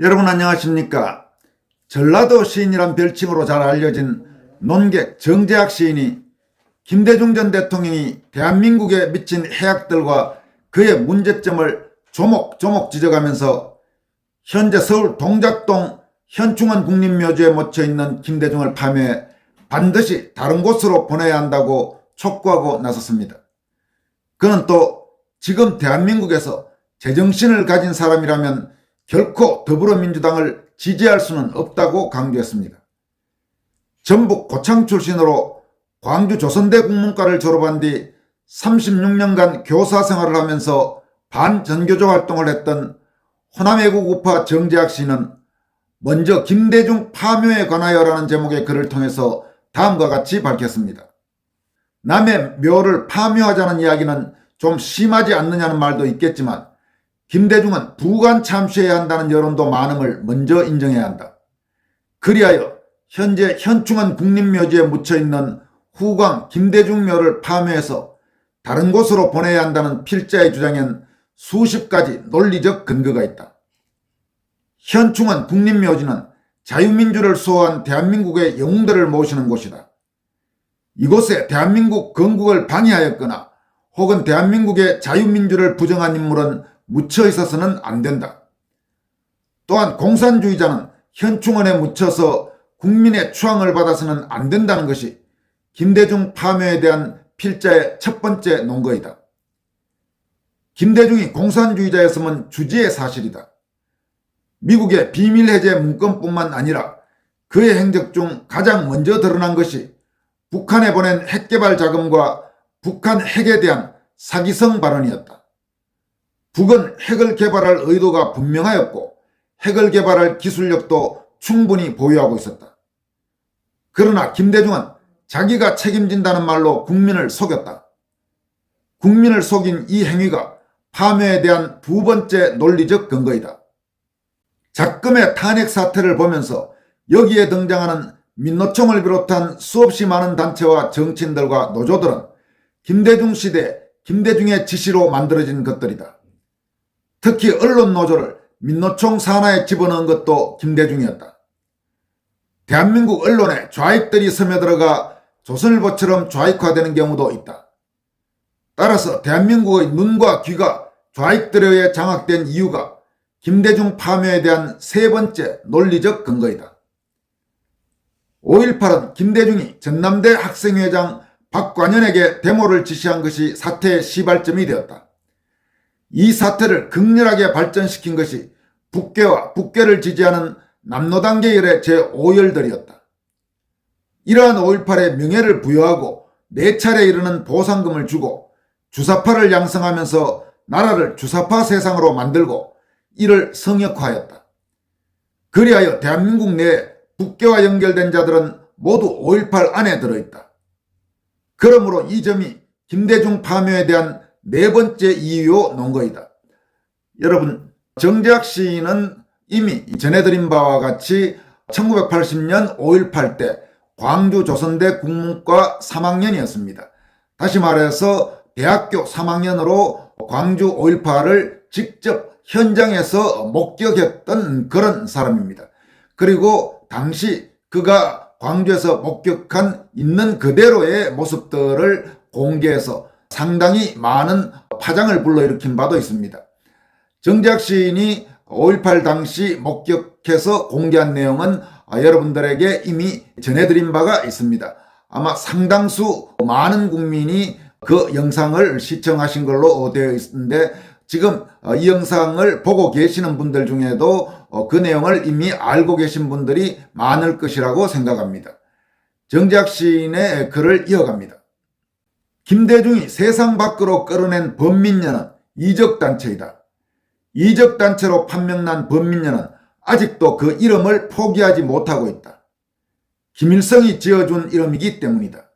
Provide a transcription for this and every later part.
여러분 안녕하십니까? 전라도 시인이란 별칭으로 잘 알려진 논객 정재학 시인이 김대중 전 대통령이 대한민국에 미친 해악들과 그의 문제점을 조목조목 지적하면서 현재 서울 동작동 현충원 국립묘지에 묻혀있는 김대중을 파묘해 반드시 다른 곳으로 보내야 한다고 촉구하고 나섰습니다. 그는 또 지금 대한민국에서 제정신을 가진 사람이라면 결코 더불어민주당을 지지할 수는 없다고 강조했습니다. 전북 고창 출신으로 광주 조선대 국문과를 졸업한 뒤 36년간 교사 생활을 하면서 반전교조 활동을 했던 호남애국 우파 정재학 씨는 먼저 김대중 파묘에 관하여라는 제목의 글을 통해서 다음과 같이 밝혔습니다. 남의 묘를 파묘하자는 이야기는 좀 심하지 않느냐는 말도 있겠지만 김대중은 부관 참시해야 한다는 여론도 많음을 먼저 인정해야 한다. 그리하여 현재 현충원 국립묘지에 묻혀있는 후광 김대중 묘를 파묘해서 다른 곳으로 보내야 한다는 필자의 주장엔 수십 가지 논리적 근거가 있다. 현충원 국립묘지는 자유민주를 수호한 대한민국의 영웅들을 모시는 곳이다. 이곳에 대한민국 건국을 방해하였거나 혹은 대한민국의 자유민주를 부정한 인물은 묻혀 있어서는 안 된다. 또한 공산주의자는 현충원에 묻혀서 국민의 추앙을 받아서는 안 된다는 것이 김대중 파묘에 대한 필자의 첫 번째 논거이다. 김대중이 공산주의자였으면 주지의 사실이다. 미국의 비밀해제 문건뿐만 아니라 그의 행적 중 가장 먼저 드러난 것이 북한에 보낸 핵개발 자금과 북한 핵에 대한 사기성 발언이었다. 북은 핵을 개발할 의도가 분명하였고 핵을 개발할 기술력도 충분히 보유하고 있었다. 그러나 김대중은 자기가 책임진다는 말로 국민을 속였다. 국민을 속인 이 행위가 파묘에 대한 두 번째 논리적 근거이다. 작금의 탄핵 사태를 보면서 여기에 등장하는 민노총을 비롯한 수없이 많은 단체와 정치인들과 노조들은 김대중 시대 김대중의 지시로 만들어진 것들이다. 특히 언론 노조를 민노총 산하에 집어넣은 것도 김대중이었다. 대한민국 언론에 좌익들이 스며들어가 조선일보처럼 좌익화되는 경우도 있다. 따라서 대한민국의 눈과 귀가 좌익들에 의해 장악된 이유가 김대중 파묘에 대한 세 번째 논리적 근거이다. 5.18은 김대중이 전남대 학생회장 박관현에게 데모를 지시한 것이 사태의 시발점이 되었다. 이 사태를 극렬하게 발전시킨 것이 북괴와 북괴를 지지하는 남노당 계열의 제5열들이었다. 이러한 5.18의 명예를 부여하고 4차례 이르는 보상금을 주고 주사파를 양성하면서 나라를 주사파 세상으로 만들고 이를 성역화하였다. 그리하여 대한민국 내에 북괴와 연결된 자들은 모두 5.18 안에 들어있다. 그러므로 이 점이 김대중 파묘에 대한 네 번째 이유 논거이다. 여러분, 정재학 시인은 이미 전해드린 바와 같이 1980년 5.18 때 광주 조선대 국문과 3학년이었습니다. 다시 말해서 대학교 3학년으로 광주 5.18을 직접 현장에서 목격했던 그런 사람입니다. 그리고 당시 그가 광주에서 목격한 있는 그대로의 모습들을 공개해서 상당히 많은 파장을 불러일으킨 바도 있습니다. 정재학 시인이 5.18 당시 목격해서 공개한 내용은 여러분들에게 이미 전해드린 바가 있습니다. 아마 상당수 많은 국민이 그 영상을 시청하신 걸로 되어 있는데 지금 이 영상을 보고 계시는 분들 중에도 그 내용을 이미 알고 계신 분들이 많을 것이라고 생각합니다. 정재학 시인의 글을 이어갑니다. 김대중이 세상 밖으로 끌어낸 범민련은 이적단체이다. 이적단체로 판명난 범민련은 아직도 그 이름을 포기하지 못하고 있다. 김일성이 지어준 이름이기 때문이다.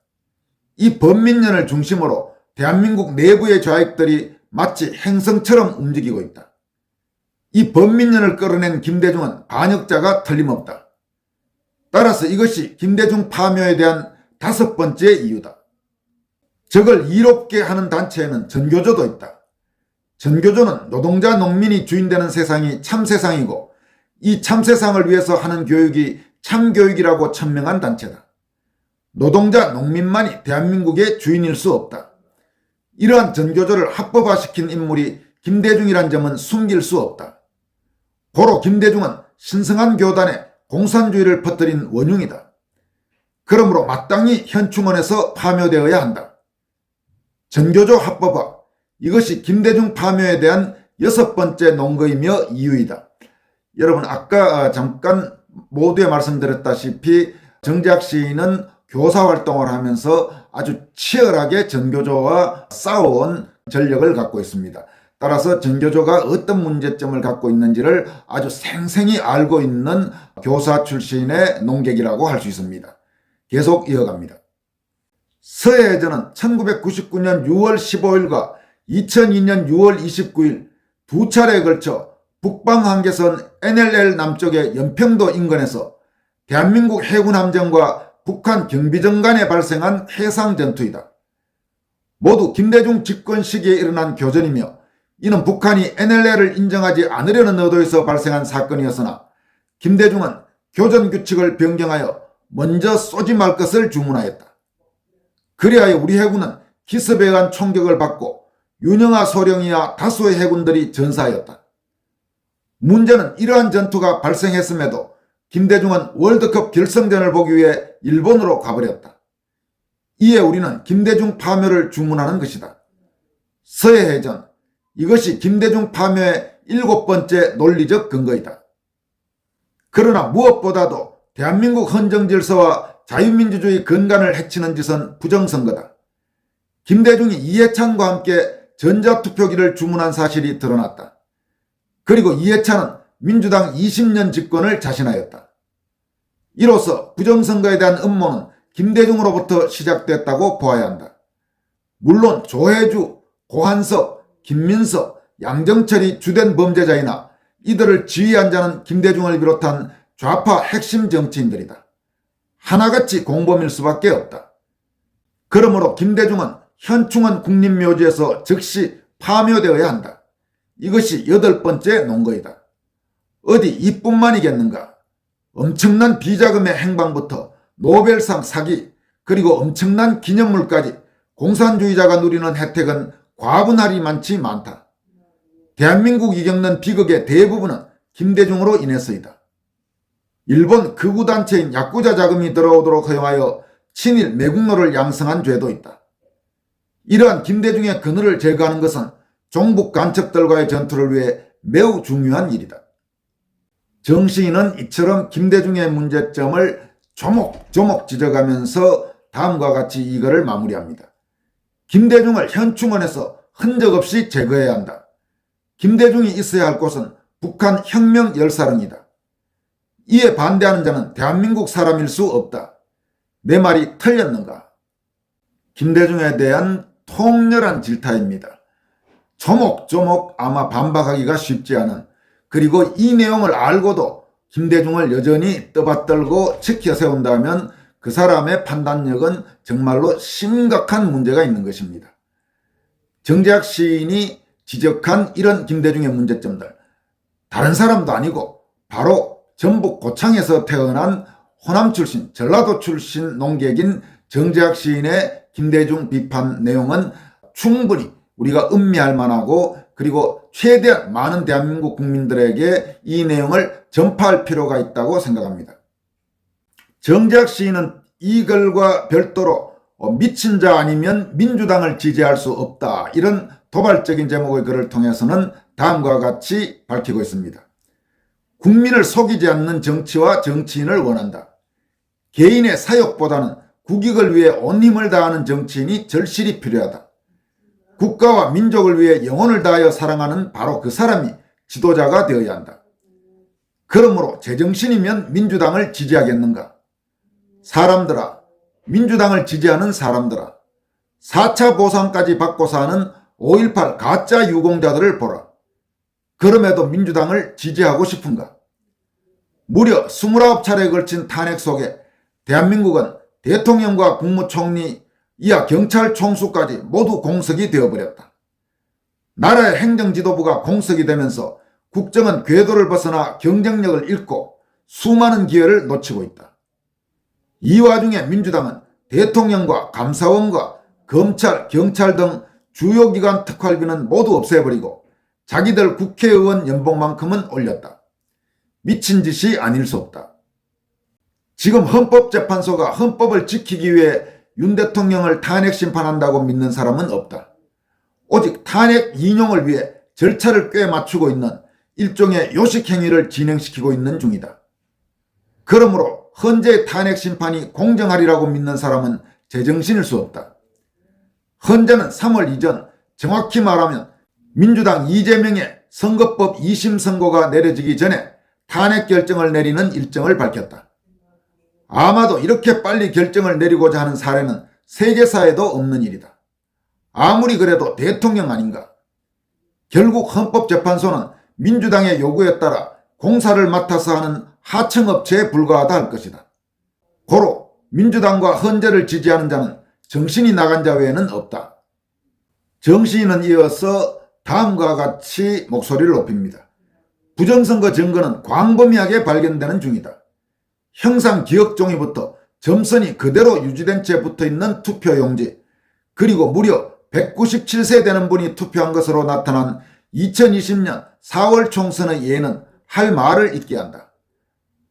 이 범민련을 중심으로 대한민국 내부의 좌익들이 마치 행성처럼 움직이고 있다. 이 범민련을 끌어낸 김대중은 반역자가 틀림없다. 따라서 이것이 김대중 파묘에 대한 다섯 번째 이유다. 적을 이롭게 하는 단체에는 전교조도 있다. 전교조는 노동자 농민이 주인되는 세상이 참 세상이고 이 참세상을 위해서 하는 교육이 참교육이라고 천명한 단체다. 노동자, 농민만이 대한민국의 주인일 수 없다. 이러한 전교조를 합법화시킨 인물이 김대중이란 점은 숨길 수 없다. 고로 김대중은 신성한 교단에 공산주의를 퍼뜨린 원흉이다. 그러므로 마땅히 현충원에서 파묘되어야 한다. 전교조 합법화, 이것이 김대중 파묘에 대한 6번째 논거이며 이유이다. 여러분, 아까 잠깐 모두에 말씀드렸다시피 정재학 시인은 교사활동을 하면서 아주 치열하게 전교조와 싸워온 전력을 갖고 있습니다. 따라서 전교조가 어떤 문제점을 갖고 있는지를 아주 생생히 알고 있는 교사 출신의 농객이라고 할 수 있습니다. 계속 이어갑니다. 서해해전은 1999년 6월 15일과 2002년 6월 29일 두 차례에 걸쳐 북방한계선 NLL 남쪽의 연평도 인근에서 대한민국 해군 함정과 북한 경비정 간에 발생한 해상 전투이다. 모두 김대중 집권 시기에 일어난 교전이며 이는 북한이 NLL을 인정하지 않으려는 의도에서 발생한 사건이었으나 김대중은 교전 규칙을 변경하여 먼저 쏘지 말 것을 주문하였다. 그리하여 우리 해군은 기습에 의한 총격을 받고 윤영하 소령이야 다수의 해군들이 전사하였다. 문제는 이러한 전투가 발생했음에도 김대중은 월드컵 결승전을 보기 위해 일본으로 가버렸다. 이에 우리는 김대중 파묘를 주문하는 것이다. 서해해전, 이것이 김대중 파묘의 7번째 논리적 근거이다. 그러나 무엇보다도 대한민국 헌정질서와 자유민주주의 근간을 해치는 짓은 부정선거다. 김대중이 이해찬과 함께 전자투표기를 주문한 사실이 드러났다. 그리고 이해찬은 민주당 20년 집권을 자신하였다. 이로써 부정선거에 대한 음모는 김대중으로부터 시작됐다고 보아야 한다. 물론 조혜주, 고한석, 김민석, 양정철이 주된 범죄자이나 이들을 지휘한 자는 김대중을 비롯한 좌파 핵심 정치인들이다. 하나같이 공범일 수밖에 없다. 그러므로 김대중은 현충원 국립묘지에서 즉시 파묘되어야 한다. 이것이 8번째 논거이다. 어디 이뿐만이겠는가? 엄청난 비자금의 행방부터 노벨상 사기, 그리고 엄청난 기념물까지 공산주의자가 누리는 혜택은 과분하리 많지 많다. 대한민국이 겪는 비극의 대부분은 김대중으로 인해서이다. 일본 극우단체인 야쿠자 자금이 들어오도록 허용하여 친일 매국노를 양성한 죄도 있다. 이러한 김대중의 그늘을 제거하는 것은 종북 간첩들과의 전투를 위해 매우 중요한 일이다. 정시인은 이처럼 김대중의 문제점을 조목조목 지적하면서 다음과 같이 이거를 마무리합니다. 김대중을 현충원에서 흔적 없이 제거해야 한다. 김대중이 있어야 할 곳은 북한 혁명 열사릉이다. 이에 반대하는 자는 대한민국 사람일 수 없다. 내 말이 틀렸는가? 김대중에 대한 통렬한 질타입니다. 조목조목 아마 반박하기가 쉽지 않은, 그리고 이 내용을 알고도 김대중을 여전히 떠받들고 지켜 세운다면 그 사람의 판단력은 정말로 심각한 문제가 있는 것입니다. 정재학 시인이 지적한 이런 김대중의 문제점들, 다른 사람도 아니고 바로 전북 고창에서 태어난 호남 출신, 전라도 출신 농객인 정재학 시인의 김대중 비판 내용은 충분히 우리가 음미할 만하고, 그리고 최대한 많은 대한민국 국민들에게 이 내용을 전파할 필요가 있다고 생각합니다. 정재학 시인은 이 글과 별도로 미친 자 아니면 민주당을 지지할 수 없다, 이런 도발적인 제목의 글을 통해서는 다음과 같이 밝히고 있습니다. 국민을 속이지 않는 정치와 정치인을 원한다. 개인의 사욕보다는 국익을 위해 온 힘을 다하는 정치인이 절실히 필요하다. 국가와 민족을 위해 영혼을 다하여 사랑하는 바로 그 사람이 지도자가 되어야 한다. 그러므로 제정신이면 민주당을 지지하겠는가? 사람들아, 민주당을 지지하는 사람들아, 4차 보상까지 받고 사는 5.18 가짜 유공자들을 보라. 그럼에도 민주당을 지지하고 싶은가? 무려 29차례에 걸친 탄핵 속에 대한민국은 대통령과 국무총리, 이하 경찰 총수까지 모두 공석이 되어버렸다. 나라의 행정지도부가 공석이 되면서 국정은 궤도를 벗어나 경쟁력을 잃고 수많은 기회를 놓치고 있다. 이 와중에 민주당은 대통령과 감사원과 검찰, 경찰 등 주요 기관 특활비는 모두 없애버리고 자기들 국회의원 연봉만큼은 올렸다. 미친 짓이 아닐 수 없다. 지금 헌법재판소가 헌법을 지키기 위해 윤 대통령을 탄핵 심판한다고 믿는 사람은 없다. 오직 탄핵 인용을 위해 절차를 꽤 맞추고 있는 일종의 요식행위를 진행시키고 있는 중이다. 그러므로 헌재의 탄핵 심판이 공정하리라고 믿는 사람은 제정신일 수 없다. 헌재는 3월 이전, 정확히 말하면 민주당 이재명의 선거법 2심 선고가 내려지기 전에 탄핵 결정을 내리는 일정을 밝혔다. 아마도 이렇게 빨리 결정을 내리고자 하는 사례는 세계사에도 없는 일이다. 아무리 그래도 대통령 아닌가? 결국 헌법재판소는 민주당의 요구에 따라 공사를 맡아서 하는 하청업체에 불과하다 할 것이다. 고로 민주당과 헌재를 지지하는 자는 정신이 나간 자 외에는 없다. 정시인은 이어서 다음과 같이 목소리를 높입니다. 부정선거 증거는 광범위하게 발견되는 중이다. 형상기억종이부터 점선이 그대로 유지된 채 붙어있는 투표용지, 그리고 무려 197세 되는 분이 투표한 것으로 나타난 2020년 4월 총선의 예는 할 말을 잊게 한다.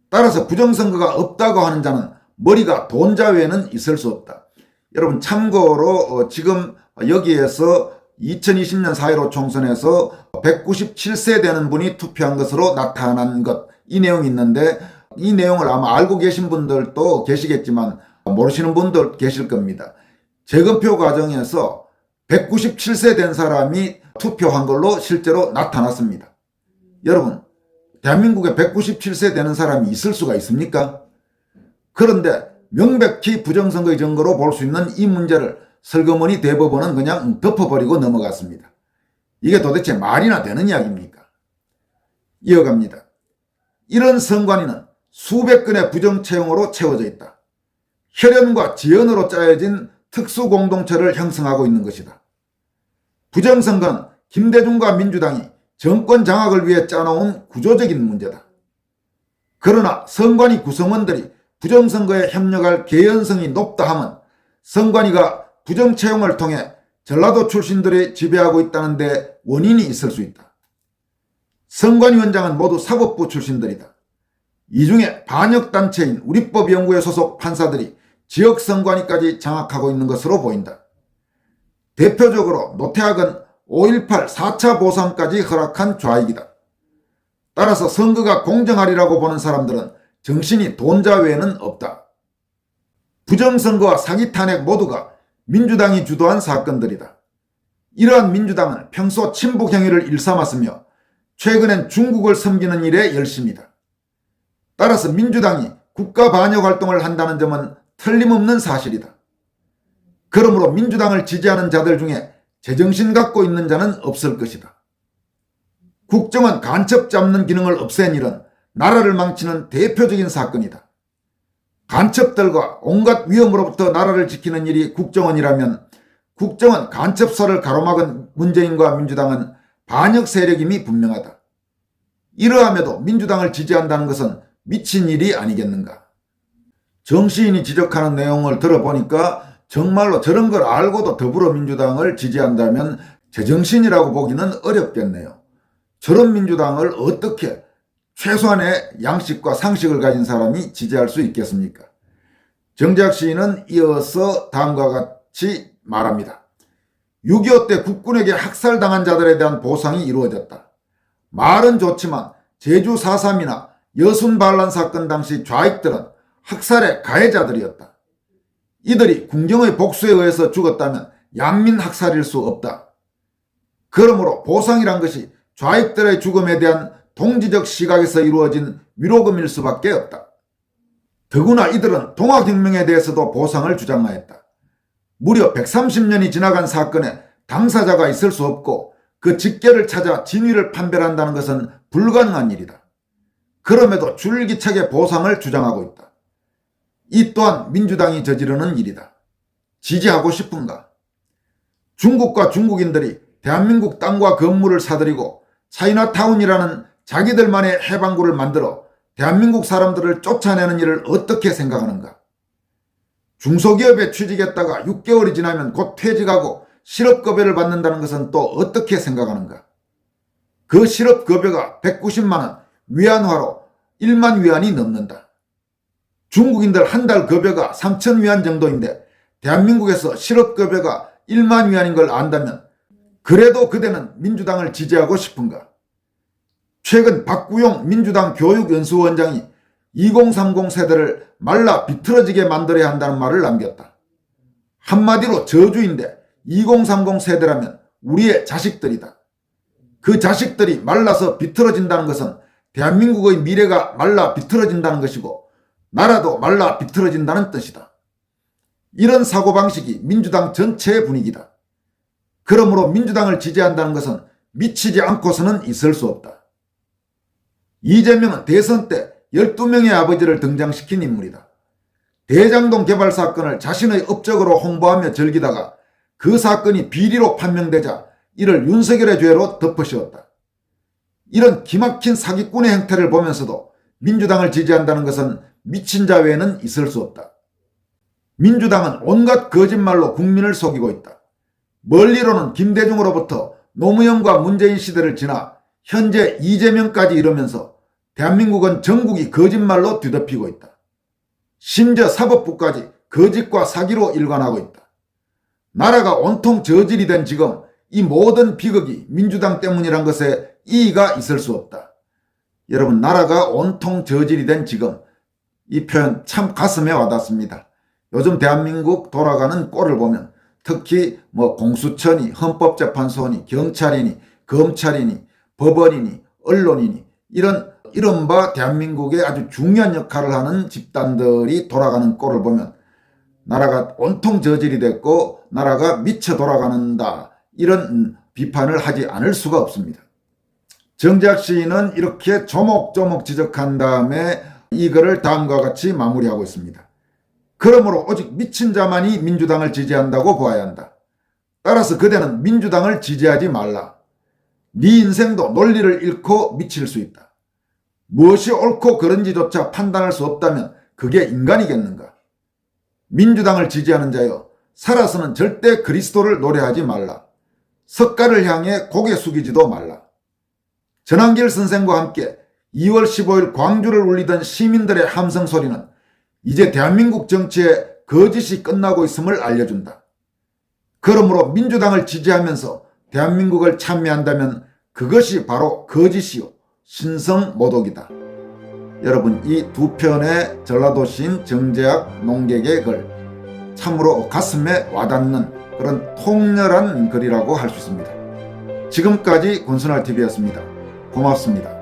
따라서 부정선거가 없다고 하는 자는 머리가 돈자 외에는 있을 수 없다. 여러분 참고로 지금 여기에서 2020년 4.15 총선에서 197세 되는 분이 투표한 것으로 나타난 것, 이 내용이 있는데 이 내용을 아마 알고 계신 분들도 계시겠지만 모르시는 분들 계실 겁니다. 재검표 과정에서 197세 된 사람이 투표한 걸로 실제로 나타났습니다. 여러분, 대한민국에 197세 되는 사람이 있을 수가 있습니까? 그런데 명백히 부정선거의 증거로 볼 수 있는 이 문제를 설거머니 대법원은 그냥 덮어버리고 넘어갔습니다. 이게 도대체 말이나 되는 이야기입니까? 이어갑니다. 이런 선관위는 수백 건의 부정채용으로 채워져 있다. 혈연과 지연으로 짜여진 특수공동체를 형성하고 있는 것이다. 부정선거는 김대중과 민주당이 정권 장악을 위해 짜놓은 구조적인 문제다. 그러나 선관위 구성원들이 부정선거에 협력할 개연성이 높다 하면 선관위가 부정채용을 통해 전라도 출신들이 지배하고 있다는 데 원인이 있을 수 있다. 선관위원장은 모두 사법부 출신들이다. 이 중에 반역단체인 우리법연구회 소속 판사들이 지역선관위까지 장악하고 있는 것으로 보인다. 대표적으로 노태학은 5.18 4차 보상까지 허락한 좌익이다. 따라서 선거가 공정하리라고 보는 사람들은 정신이 돈자 외에는 없다. 부정선거와 사기 탄핵 모두가 민주당이 주도한 사건들이다. 이러한 민주당은 평소 친북 행위를 일삼았으며 최근엔 중국을 섬기는 일에 열심이다. 따라서 민주당이 국가 반역 활동을 한다는 점은 틀림없는 사실이다. 그러므로 민주당을 지지하는 자들 중에 제정신 갖고 있는 자는 없을 것이다. 국정원 간첩 잡는 기능을 없앤 일은 나라를 망치는 대표적인 사건이다. 간첩들과 온갖 위험으로부터 나라를 지키는 일이 국정원이라면 국정원 간첩설을 가로막은 문재인과 민주당은 반역 세력임이 분명하다. 이러함에도 민주당을 지지한다는 것은 미친 일이 아니겠는가. 정시인이 지적하는 내용을 들어보니까 정말로 저런 걸 알고도 더불어민주당을 지지한다면 제정신이라고 보기는 어렵겠네요. 저런 민주당을 어떻게 최소한의 양식과 상식을 가진 사람이 지지할 수 있겠습니까? 정재학 시인은 이어서 다음과 같이 말합니다. 6.25 때 국군에게 학살당한 자들에 대한 보상이 이루어졌다. 말은 좋지만 제주 4.3이나 여순 반란 사건 당시 좌익들은 학살의 가해자들이었다. 이들이 군경의 복수에 의해서 죽었다면 양민 학살일 수 없다. 그러므로 보상이란 것이 좌익들의 죽음에 대한 동지적 시각에서 이루어진 위로금일 수밖에 없다. 더구나 이들은 동학혁명에 대해서도 보상을 주장하였다. 무려 130년이 지나간 사건에 당사자가 있을 수 없고 그 직계를 찾아 진위를 판별한다는 것은 불가능한 일이다. 그럼에도 줄기차게 보상을 주장하고 있다. 이 또한 민주당이 저지르는 일이다. 지지하고 싶은가? 중국과 중국인들이 대한민국 땅과 건물을 사들이고 차이나타운이라는 자기들만의 해방구를 만들어 대한민국 사람들을 쫓아내는 일을 어떻게 생각하는가? 중소기업에 취직했다가 6개월이 지나면 곧 퇴직하고 실업급여를 받는다는 것은 또 어떻게 생각하는가? 그 실업급여가 190만 원, 위안화로 1만 위안이 넘는다. 중국인들 한 달 급여가 3천 위안 정도인데 대한민국에서 실업급여가 1만 위안인 걸 안다면 그래도 그대는 민주당을 지지하고 싶은가? 최근 박구용 민주당 교육연수원장이 2030 세대를 말라 비틀어지게 만들어야 한다는 말을 남겼다. 한마디로 저주인데 2030 세대라면 우리의 자식들이다. 그 자식들이 말라서 비틀어진다는 것은 대한민국의 미래가 말라 비틀어진다는 것이고 나라도 말라 비틀어진다는 뜻이다. 이런 사고방식이 민주당 전체의 분위기다. 그러므로 민주당을 지지한다는 것은 미치지 않고서는 있을 수 없다. 이재명은 대선 때 12명의 아버지를 등장시킨 인물이다. 대장동 개발 사건을 자신의 업적으로 홍보하며 즐기다가 그 사건이 비리로 판명되자 이를 윤석열의 죄로 덮어씌웠다. 이런 기막힌 사기꾼의 행태를 보면서도 민주당을 지지한다는 것은 미친 자 외에는 있을 수 없다. 민주당은 온갖 거짓말로 국민을 속이고 있다. 멀리로는 김대중으로부터 노무현과 문재인 시대를 지나 현재 이재명까지 이르면서 대한민국은 전국이 거짓말로 뒤덮이고 있다. 심지어 사법부까지 거짓과 사기로 일관하고 있다. 나라가 온통 저질이 된 지금 이 모든 비극이 민주당 때문이란 것에 이의가 있을 수 없다. 여러분, 나라가 온통 저질이 된 지금, 이 표현 참 가슴에 와닿습니다. 요즘 대한민국 돌아가는 꼴을 보면 특히 공수처니 헌법재판소니 경찰이니 검찰이니 법원이니 언론이니 이런 이른바 대한민국의 아주 중요한 역할을 하는 집단들이 돌아가는 꼴을 보면 나라가 온통 저질이 됐고 나라가 미쳐 돌아가는다, 이런 비판을 하지 않을 수가 없습니다. 정재학 시인은 이렇게 조목조목 지적한 다음에 이 글을 다음과 같이 마무리하고 있습니다. 그러므로 오직 미친 자만이 민주당을 지지한다고 보아야 한다. 따라서 그대는 민주당을 지지하지 말라. 네 인생도 논리를 잃고 미칠 수 있다. 무엇이 옳고 그른지조차 판단할 수 없다면 그게 인간이겠는가? 민주당을 지지하는 자여, 살아서는 절대 그리스도를 노래하지 말라. 석가를 향해 고개 숙이지도 말라. 전한길 선생과 함께 2월 15일 광주를 울리던 시민들의 함성 소리는 이제 대한민국 정치의 거짓이 끝나고 있음을 알려준다. 그러므로 민주당을 지지하면서 대한민국을 찬미한다면 그것이 바로 거짓이요 신성모독이다. 여러분, 이 두 편의 전라도 시인 정재학 농객의 글, 참으로 가슴에 와닿는 그런 통렬한 글이라고 할 수 있습니다. 지금까지 권순할TV였습니다. 고맙습니다.